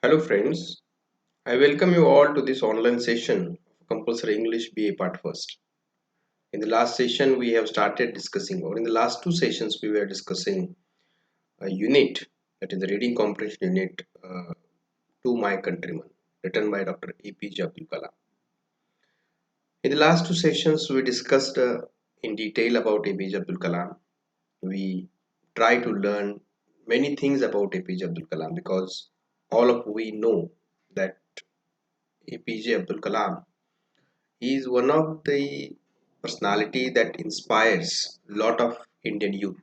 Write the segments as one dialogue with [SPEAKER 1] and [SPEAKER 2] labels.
[SPEAKER 1] Hello friends, I welcome you all to this online session of Compulsory English BA Part First. In the last session we have started discussing, or in the last two sessions we were discussing a unit, that is the reading comprehension unit, To My Countrymen, written by Dr. APJ Abdul Kalam. In the last two sessions we discussed in detail about APJ Abdul Kalam. We try to learn many things about APJ Abdul Kalam because all of we know that APJ Abdul Kalam, he is one of the personality that inspires a lot of Indian youth.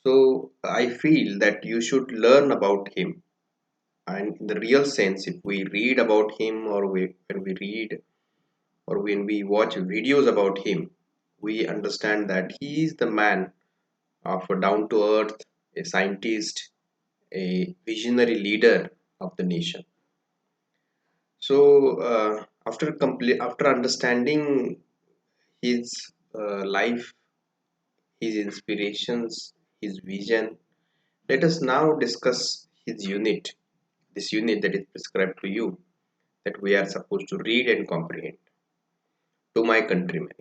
[SPEAKER 1] So I feel that you should learn about him. And in the real sense, if we read about him, or when we read or when we watch videos about him, we understand that he is the man of a down to earth, a scientist, a visionary leader of the nation. So after understanding his life, his inspirations, his vision, let us now discuss his unit, this unit that is prescribed to you, that we are supposed to read and comprehend. To my countrymen.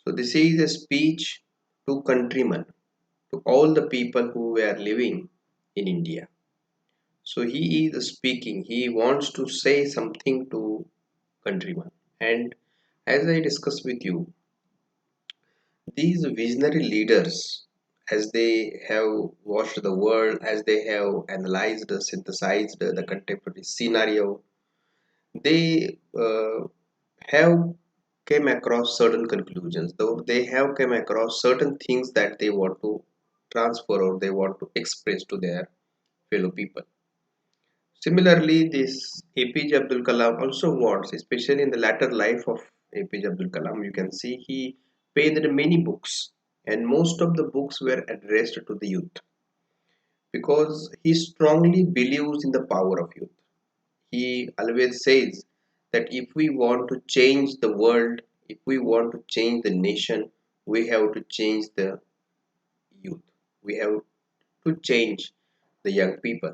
[SPEAKER 1] So this is a speech to countrymen, to all the people who were living in India. So he is speaking, he wants to say something to countrymen. And as I discussed with you, these visionary leaders, as they have watched the world, as they have analyzed, synthesized the contemporary scenario, they have came across certain conclusions. Though they have come across certain things that they want to transfer or they want to express to their fellow people. Similarly, this APJ Abdul Kalam also wants, especially in the latter life of APJ Abdul Kalam, you can see he penned many books, and most of the books were addressed to the youth because he strongly believes in the power of youth. He always says that if we want to change the world, if we want to change the nation, we have to change the youth. We have to change the young people.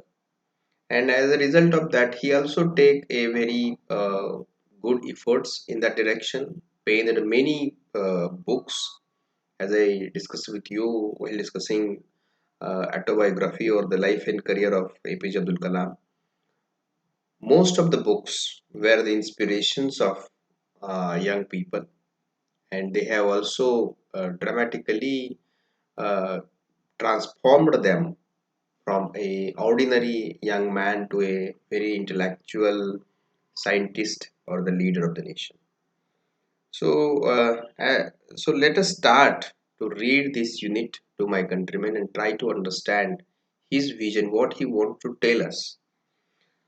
[SPEAKER 1] And as a result of that, he also take a very good efforts in that direction, painted many books, as I discussed with you while discussing autobiography or the life and career of APJ Abdul Kalam. Most of the books were the inspirations of young people, and they have also dramatically uh, transformed them from a ordinary young man to a very intellectual scientist or the leader of the nation. So let us start to read this unit to my countrymen and try to understand his vision, what he wants to tell us.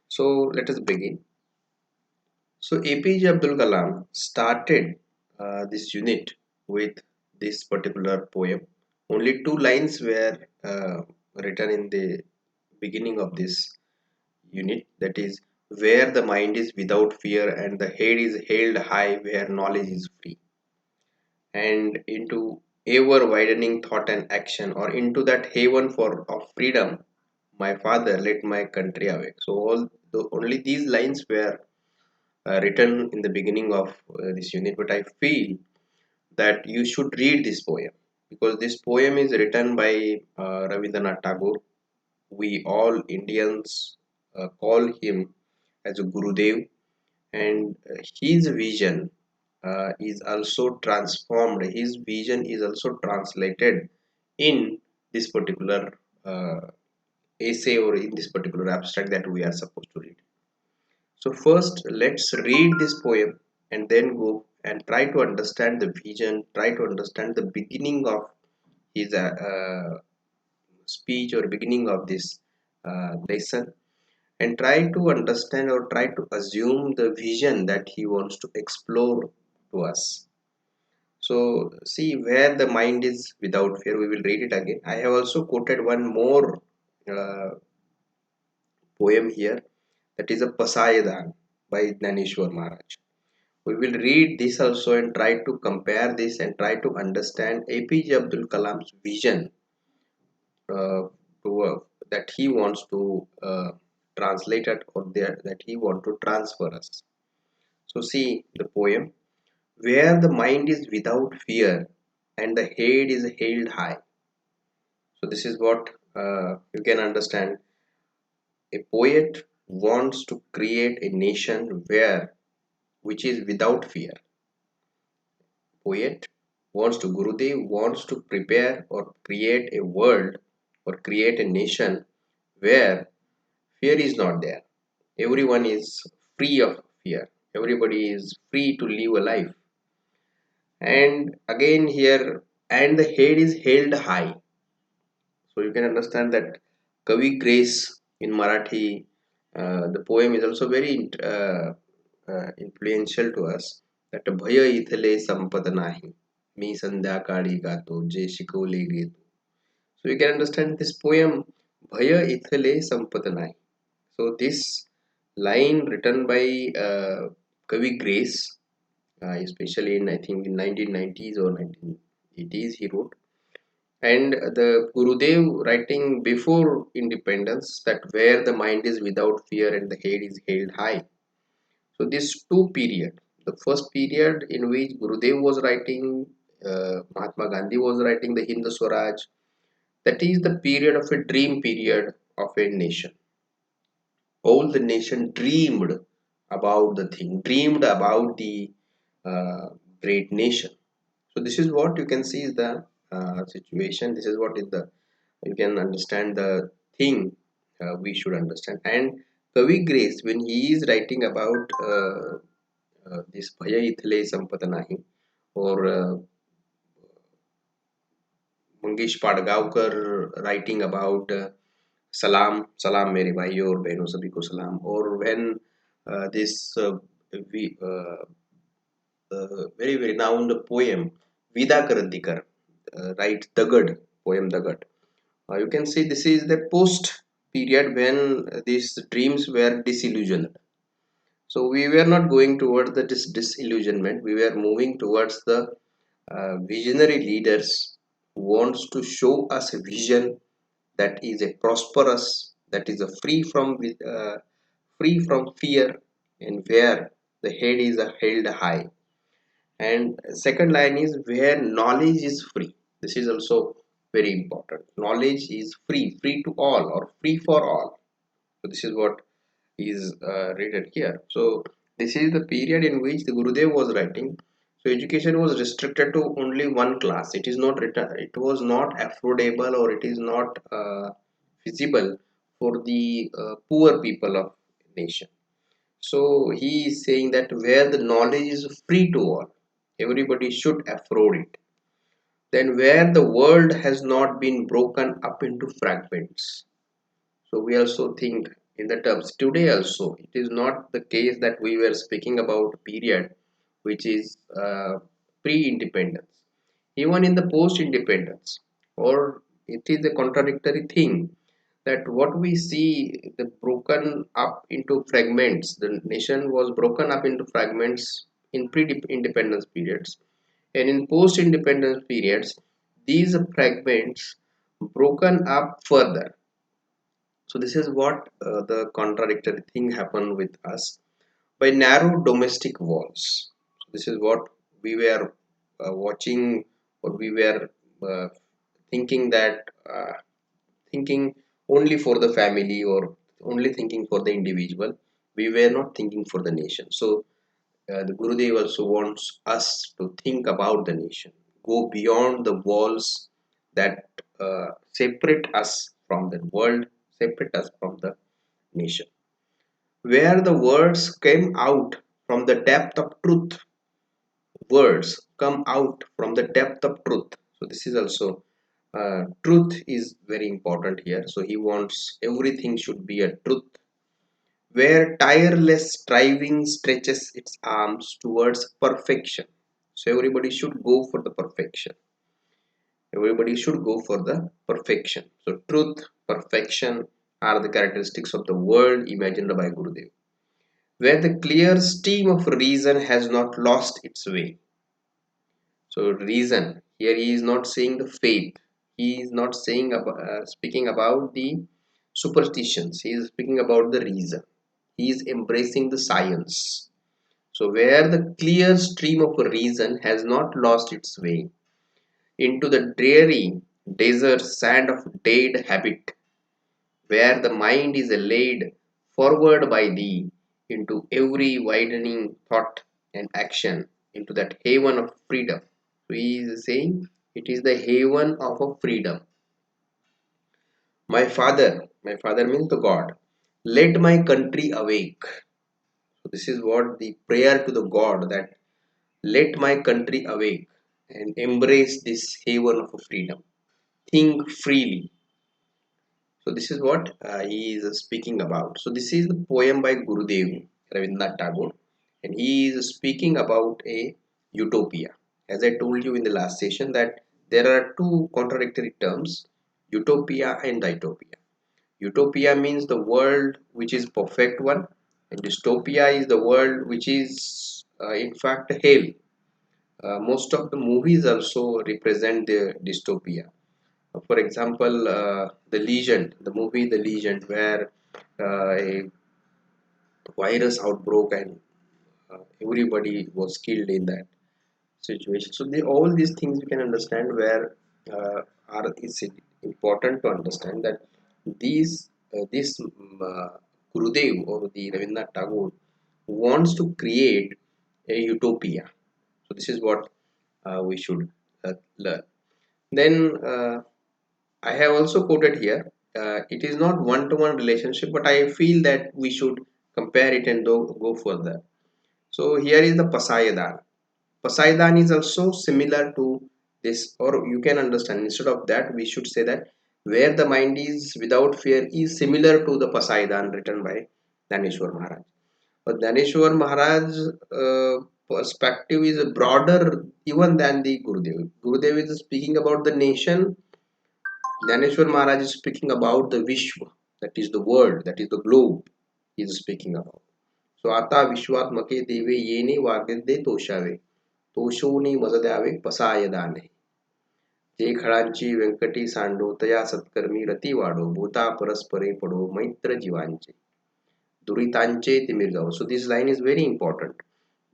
[SPEAKER 1] So let us begin. So APJ Abdul Kalam started this unit with this particular poem. Only two lines were written in the beginning of this unit, that is, where the mind is without fear and the head is held high, where knowledge is free, and into ever widening thought and action, or into that haven for of freedom, my father, let my country awake. So only these lines were written in the beginning of this unit, but I feel that you should read this poem because this poem is written by Rabindranath Tagore. We all Indians call him as a Gurudev, and his vision is also transformed. His vision is also translated in this particular essay or in this particular abstract that we are supposed to read. So first, let's read this poem and then go and try to understand the vision, try to understand the beginning of his speech or beginning of this lesson, and try to understand or try to assume the vision that he wants to explore to us. So see, where the mind is without fear, we will read it again. I have also quoted one more uh, poem here, that is a Pasayadan by Dhaneshwar Maharaj. We will read this also and try to compare this and try to understand APJ Abdul Kalam's vision uh, to, that he wants to translated or that he want to transfer us. So see the poem, where the mind is without fear and the head is held high. So this is what you can understand. A poet wants to create a nation where which is without fear. Poet wants to Gurudev wants to prepare or create a world or create a nation where fear is not there. Everyone is free of fear. Everybody is free to live a life. And again here, and the head is held high. So you can understand that Kavi Grace in Marathi, the poem is also very influential to us. That भय इथले संपत नाही मी संध्याकाळी गातो जे शिकवले घेतो. So you can understand this poem भय इथले संपत नाही. So this line written by Kavi Grace, especially in I think in 1990s or 1980s he wrote, and the Gurudev writing before independence, that where the mind is without fear and the head is held high. So this two period, the first period in which Gurudev was writing, Mahatma Gandhi was writing the Hind Swaraj, that is the period of a dream period of a nation. All the nation dreamed about the thing, dreamed about the uh, great nation. So this is what you can see is the situation. This is what is the you can understand the thing we should understand. And Kavi Grace, when he is writing about this Bhaya Ithle Sampata Nahi, or Mangesh Padgaonkar writing about Salam, Salam Mere Bhaiyo और बहनों सभी को सलाम, or when this we, very renowned poem Vida Karandikar writes Dagad, poem Dagad. You can see this is the post period when these dreams were disillusioned. So we were not going towards the disillusionment. We were moving towards the visionary leaders who wants to show us a vision that is a prosperous, that is a free from fear, and where the head is held high. And second line is where knowledge is free. This is also very important. Knowledge is free to all or free for all. So this is what is written here. So this is the period in which the Gurudev was writing. So education was restricted to only one class. It is not written. It was not affordable or it is not feasible for the poor people of nation. So he is saying that where the knowledge is free to all, everybody should afford it. Then where the world has not been broken up into fragments. So we also think in the terms today also it is not the case that we were speaking about a period which is pre-independence. Even in the post-independence, or it is a contradictory thing that what we see the broken up into fragments. The nation was broken up into fragments in pre-independence periods, and in post-independence periods, these fragments broken up further. So this is what the contradictory thing happened with us by narrow domestic walls. So this is what we were watching, or we were uh, thinking that thinking only for the family or only thinking for the individual. We were not thinking for the nation. So the Gurudev also wants us to think about the nation, go beyond the walls that separate us from the world, separate us from the nation. Where the words came out from the depth of truth, words come out from the depth of truth. So this is also truth is very important here. So he wants everything should be a truth, where tireless striving stretches its arms towards perfection. So everybody should go for the perfection. Everybody should go for the perfection. So truth, perfection are the characteristics of the world imagined by Gurudev, where the clear stream of reason has not lost its way. So reason here he is not saying the faith. He is not saying about, speaking about the superstitions. He is speaking about the reason. He is embracing the science. So, where the clear stream of reason has not lost its way into the dreary desert sand of dead habit, where the mind is laid forward by thee into every widening thought and action into that haven of freedom. So he is saying it is the haven of a freedom. My father means the God, let my country awake. So this is what the prayer to the God, that let my country awake and embrace this haven of freedom. Think freely. So this is what he is speaking about. So this is the poem by Gurudev Rabindranath Tagore, and he is speaking about a utopia. As I told you in the last session, that there are two contradictory terms, utopia and dystopia. Utopia means the world which is perfect one, and dystopia is the world which is in fact hell. Most of the movies also represent the dystopia. For example, The Legend, the movie The Legend, where a virus outbroke and everybody was killed in that situation. So all these things you can understand where are it's important to understand that this Gurudev or the Rabindranath Tagore wants to create a utopia. So this is what we should learn. Then I have also quoted here. It is not one-to-one relationship, but I feel that we should compare it and go further. So here is the Pasaidan. Pasaidan is also similar to this, or you can understand. Instead of that, we should say that where the mind is without fear is similar to the Pasaidan written by Dhaneshwar Maharaj. But Dhaneshwar Maharaj perspective is broader even than the Gurudev. Gurudev is speaking about the nation. Dhaneshwar Maharaj is speaking about the Vishwa, that is the world, that is the globe he is speaking about. So आता विश्वात्मके देवे येणे वाग्यदे तोषावे तोषोनी मज द्यावे पसाय दाने जे खळांची व्यंकटी सांडो तया सत्कर्मी रती वाढो भूता परस्परे पडो मैत्र जीवांचे दुरितांचे तिमिर जावो. So this line is very important.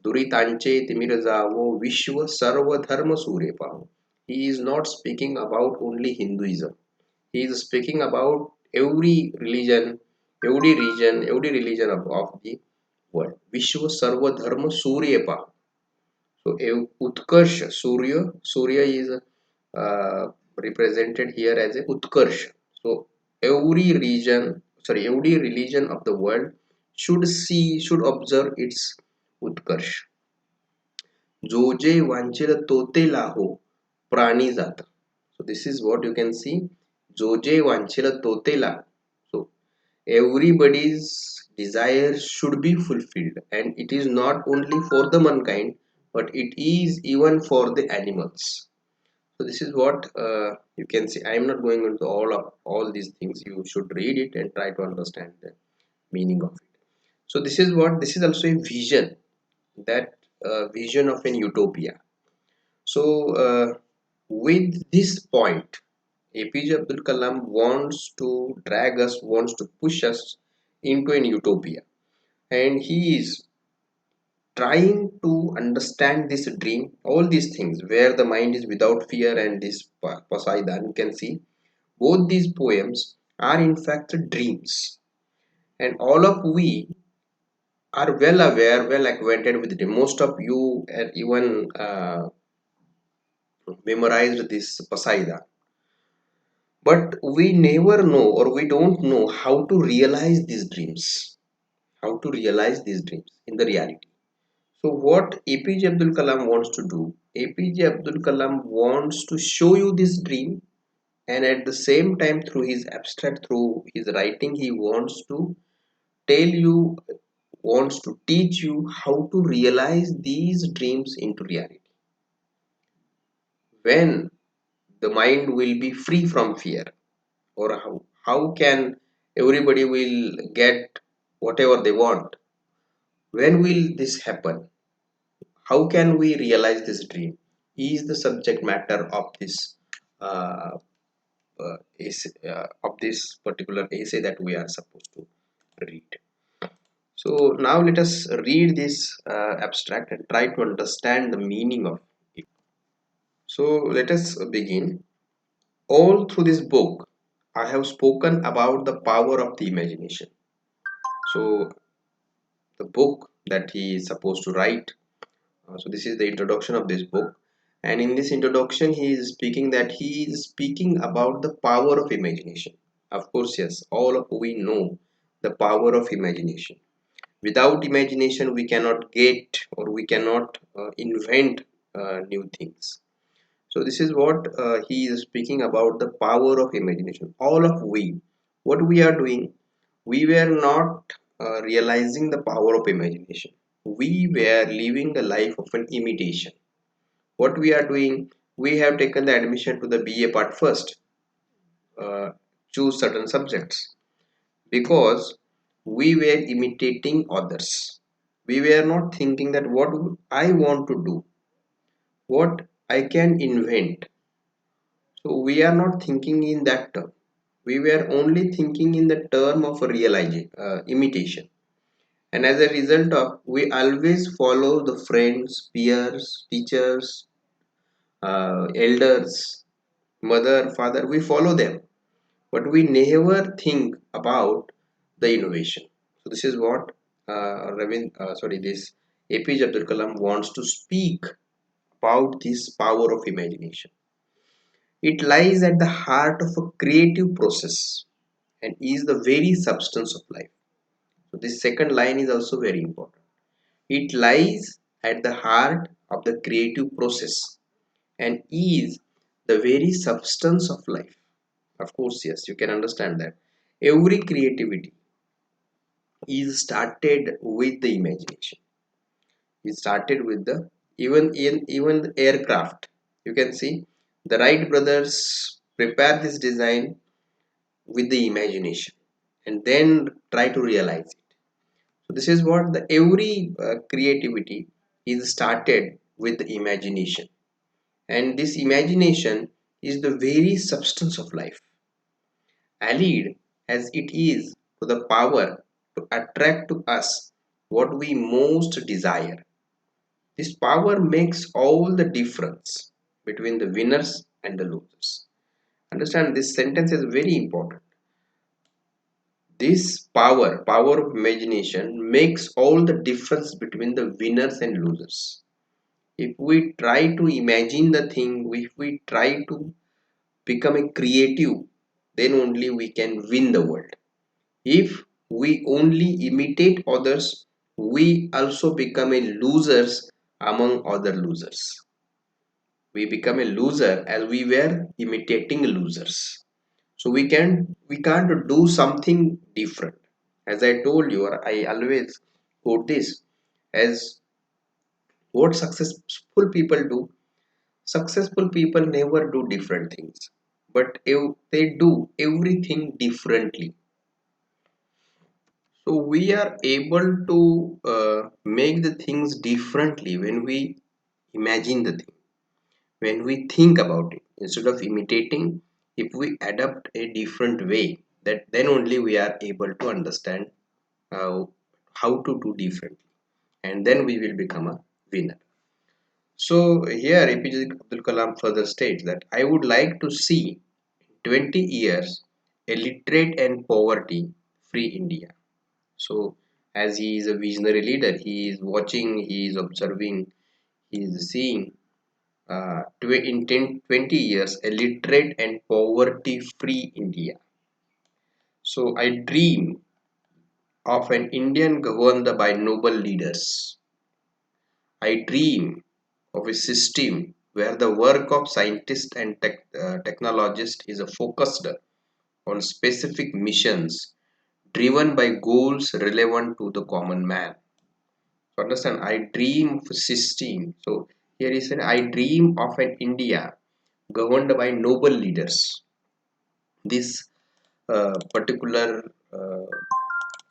[SPEAKER 1] दुरितांचे तिमिर जावो विश्व सर्व धर्म सूरे पाहो. He is not speaking about only Hinduism. He is speaking about every religion, every region, every religion of the world. Vishwa Sarva Dharma Surya Pa. So Utkarsha, Surya is represented here as a Utkarsha. So every religion of the world should observe its Utkarsha. जो जे वांछेल तो ते लाहो प्राणी जात. So this is what you can see. जो जे वांछेल तो ते लाहो. So everybody's desire should be fulfilled, and it is not only for the mankind, but it is even for the animals. So this is what you can see. I am not going into all these things. You should read it and try to understand the meaning of it. So this is also a vision, that vision of an utopia. So with this point, APJ Abdul Kalam wants to drag us, wants to push us into an utopia, and he is trying to understand this dream, all these things, where the mind is without fear, and this Poseidon. You can see both these poems are in fact dreams, and all of we are well aware, well acquainted with them. Most of you have even memorized this Poseidon, but we never know, or we don't know how to realize these dreams, how to realize these dreams in the reality. So what APJ Abdul Kalam wants to do, APJ Abdul Kalam wants to show you this dream, and at the same time through his abstract, through his writing, he wants to tell you, wants to teach you how to realize these dreams into reality. When the mind will be free from fear, or how can everybody will get whatever they want? When will this happen? How can we realize this dream is the subject matter of this uh, of this particular essay that we are supposed to read. So now let us read this abstract and try to understand the meaning of it. So let us begin. All through this book, I have spoken about the power of the imagination. So the book that he is supposed to write. So this is the introduction of this book, and in this introduction, he is speaking about the power of imagination. Of course, yes, all of we know the power of imagination. Without imagination, we cannot get or we cannot invent new things. So this is what he is speaking about, the power of imagination. All of we, what we are doing, we were not realizing the power of imagination. We were living a life of an imitation. What we are doing, we have taken the admission to the BA part first, uh, choose certain subjects because we were imitating others. We were not thinking that what I want to do, what I can invent. So we are not thinking in that term. We were only thinking in the term of realizing, imitation. And as a result of, we always follow the friends, peers, teachers, elders, mother, father. We follow them, but we never think about the innovation. So this is what this APJ Abdul Kalam wants to speak about, this power of imagination. It lies at the heart of a creative process and is the very substance of life. So this second line is also very important. It lies at the heart of the creative process and is the very substance of life. Of course, yes, you can understand that. Every creativity is started with the imagination. It started with the even the aircraft. You can see the Wright brothers prepare this design with the imagination and then try to realize it. So this is what the every creativity is started with the imagination, and this imagination is the very substance of life, allied as it is to the power to attract to us what we most desire. This power makes all the difference between the winners and the losers. Understand, this sentence is very important. This power of imagination makes all the difference between the winners and losers. If we try to imagine the thing, if we try to become a creative, then only we can win the world. If we only imitate others, we also become a losers among other losers. We become a loser as we were imitating losers. So we can't do something different. As I told you, or I always quote this as what successful people do. Successful people never do different things, but they do everything differently. So we are able to make the things differently when we imagine the thing, when we think about it. Instead of imitating, if we adapt a different way, that then only we are able to understand uh, how to do differently, and then we will become a winner. So here APJ Abdul Kalam further states that I would like to see 20 years a literate and poverty free India. So as he is a visionary leader, he is watching, he is observing, he is seeing in 20 years a literate and poverty free India. So I dream of an Indian governed by noble leaders. I dream of a system where the work of scientists and technologists is focused on specific missions driven by goals relevant to the common man. So understand, I dream of a system. So here he said, I dream of an India governed by noble leaders. This particular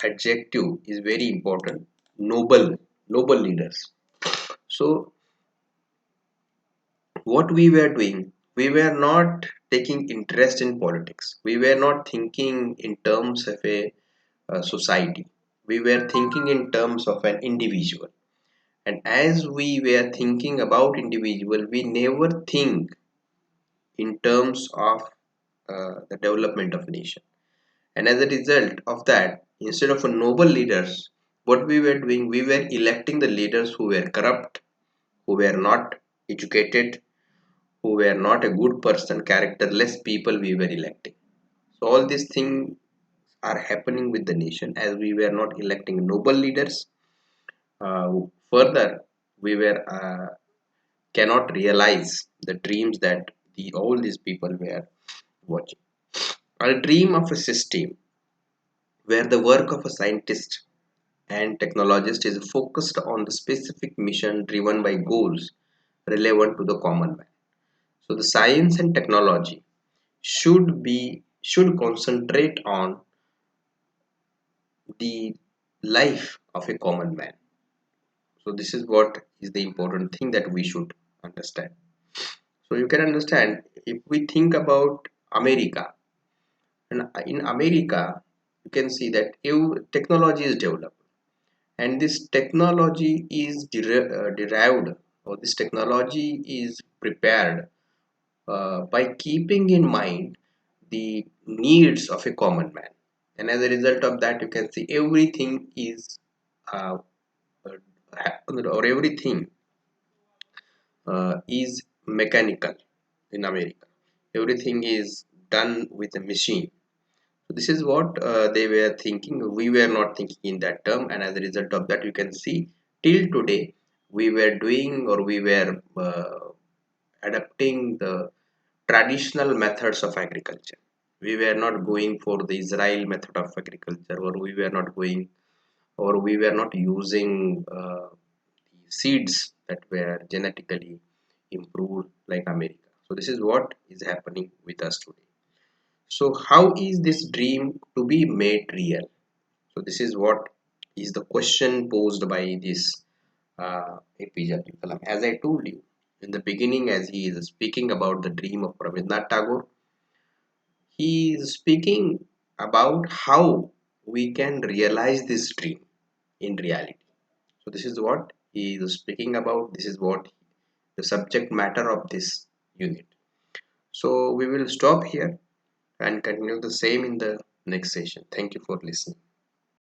[SPEAKER 1] adjective is very important. Noble leaders. So what we were doing, we were not taking interest in politics. We were not thinking in terms of a society. We were thinking in terms of an individual. And as we were thinking about individual, we never think in terms of the development of nation. And as a result of that, instead of a noble leaders, what we were doing, we were electing the leaders who were corrupt, who were not educated, who were not a good person, characterless people we were electing. So all these things are happening with the nation as we were not electing noble leaders. Further, we were cannot realize the dreams that all these people were watching. A dream of a system where the work of a scientist and technologist is focused on the specific mission driven by goals relevant to the common man. So the science and technology should concentrate on the life of a common man. So this is what is the important thing that we should understand. So you can understand if we think about America, and in America you can see that technology is developed, and this technology is derived, or this technology is prepared by keeping in mind the needs of a common man. And as a result of that, you can see everything is uh, or everything is mechanical in America. Everything is done with a machine. So this is what they were thinking. We were not thinking in that term, and as a result of that, you can see till today we were doing, or we were adapting the traditional methods of agriculture. We were not going for the Israel method of agriculture, or we were not going, or we were not using the seeds that were genetically improved like America. So this is what is happening with us today. So how is this dream to be made real? So this is what is the question posed by this APJ Abdul Kalam. As I told you in the beginning, as he is speaking about the dream of Rabindranath Tagore, he is speaking about how we can realize this dream in reality. So this is what he is speaking about. This is what the subject matter of this unit. So we will stop here and continue the same in the next session. Thank you for listening.